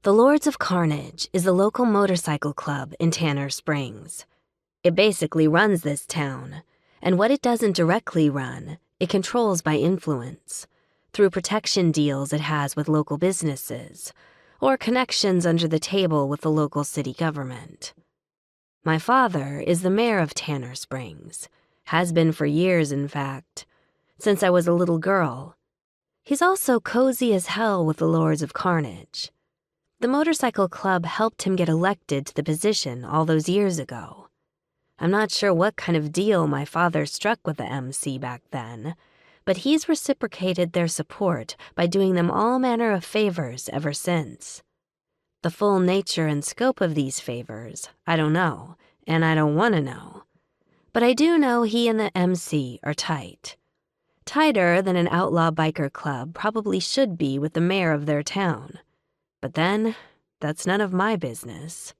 The Lords of Carnage is the local motorcycle club in Tanner Springs. It basically runs this town, and what it doesn't directly run, it controls by influence, through protection deals it has with local businesses, or connections under the table with the local city government. My father is the mayor of Tanner Springs, has been for years in fact, since I was a little girl. He's also cozy as hell with the Lords of Carnage. The motorcycle club helped him get elected to the position all those years ago. I'm not sure what kind of deal my father struck with the MC back then, but he's reciprocated their support by doing them all manner of favors ever since. The full nature and scope of these favors, I don't know, and I don't want to know. But I do know he and the MC are tight. Tighter than an outlaw biker club probably should be with the mayor of their town. But then, that's none of my business.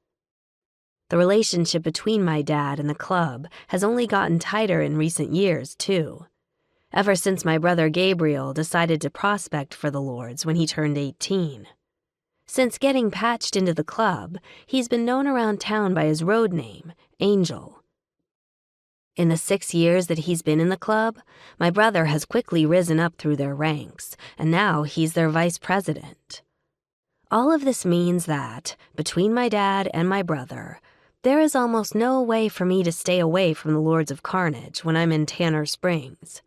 The relationship between my dad and the club has only gotten tighter in recent years, too. Ever since my brother Gabriel decided to prospect for the Lords when he turned 18. Since getting patched into the club, he's been known around town by his road name, Angel. In the 6 years that he's been in the club, my brother has quickly risen up through their ranks, and now he's their vice president. All of this means that, between my dad and my brother, there is almost no way for me to stay away from the Lords of Carnage when I'm in Tanner Springs.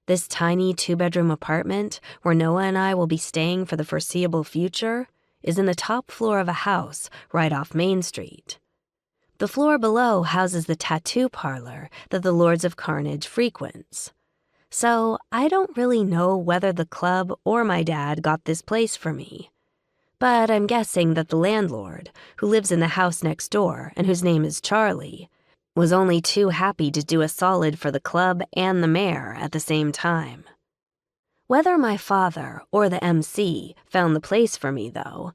This tiny 2-bedroom apartment, where Noah and I will be staying for the foreseeable future, is in the top floor of a house right off Main Street. The floor below houses the tattoo parlor that the Lords of Carnage frequents. So I don't really know whether the club or my dad got this place for me. But I'm guessing that the landlord, who lives in the house next door and whose name is Charlie, was only too happy to do a solid for the club and the mayor at the same time. Whether my father or the MC found the place for me, though,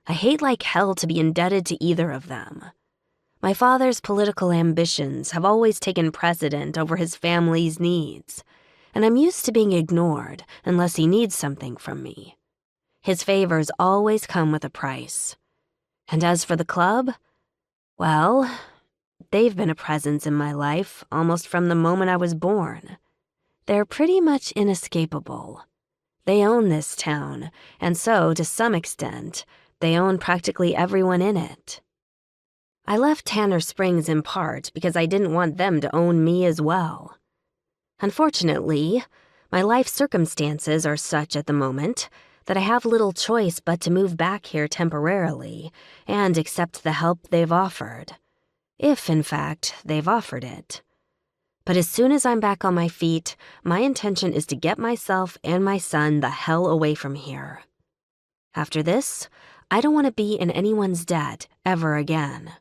I hate like hell to be indebted to either of them. My father's political ambitions have always taken precedent over his family's needs, and I'm used to being ignored unless he needs something from me. His favors always come with a price. And as for the club, well, they've been a presence in my life almost from the moment I was born. They're pretty much inescapable. They own this town, and so, to some extent, they own practically everyone in it. I left Tanner Springs in part because I didn't want them to own me as well. Unfortunately, my life circumstances are such at the moment that I have little choice but to move back here temporarily and accept the help they've offered. If, in fact, they've offered it. But as soon as I'm back on my feet, my intention is to get myself and my son the hell away from here. After this, I don't want to be in anyone's debt ever again.